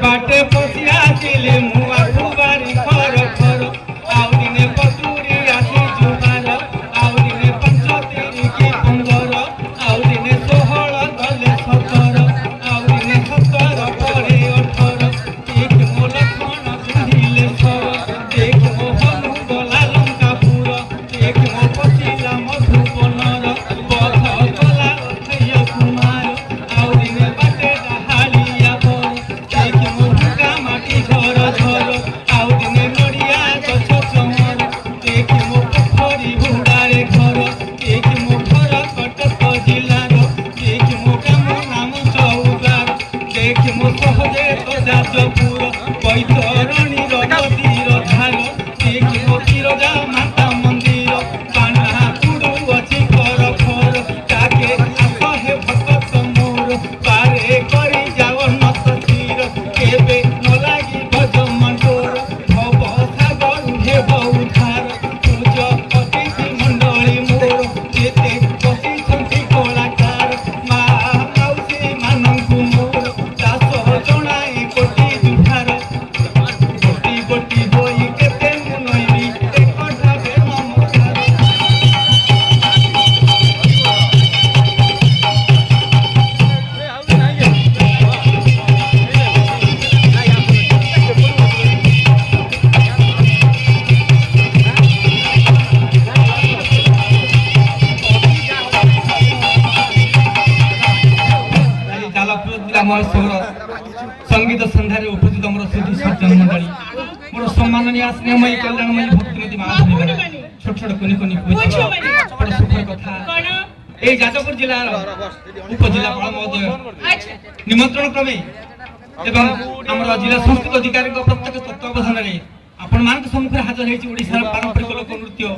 बाटे पसी आसिले मुआ फुबारी खर खर आउ दिने पतुरी आसी जुबार आउ दिने पंच तेरी की 15 आउ दिने 16 गले 17 आउ दिने 17 पड़े 18 एक मो लखन चुहिले सर एक मो हनु गला लंकापुर एक मो पसिला मधुबनर पथ गला अथैया कुमार आउ दिने बाटे डहालिया बर एक मो ढुका माटी झर झर आउ दिने नड़िया गछ चमर एक मो पोखरी हुडारे घर एक मो घर कटक जिलार एक मो गाम नाम चौगार एक मो सहजे जाजपुर बैतरणी नदीर धार एक मो बिरजा माता मंदिर पाना पुडु अछि कर खर काके आस हे भक्त मोर पारे करी जाओ नत तीर केबे न लागी भज मंडोर भव सागर हे बहुधार तुज अतिथि मंडली मोर जेते बसी छंती कलाकार मा माउसी मानंकु मोर दास जणाई कोटी जुठार गोटी गोटी होई केते मुनैली एकटा बे नमस्कार जालपुर जिला महोत्सव संगीत संध्यारे उपस्थित अमर सुधी सज्जन मंडली मोर सम्माननीय स्नेहमयी कल्याणमयी भक्तिमती महाभूमि छोट छोट कुनि कुनि पूजा बड़ सुखर कथा ए जाजपुर जिला उपजिल्लापाल महोदय निमंत्रण क्रमे एवं हमर जिला संस्कृत अधिकारी प्रत्यक्ष तत्वावधान रे आपण मान सम्मुख हाजर हेछि ओडिसा पारंपरिक लोक नृत्य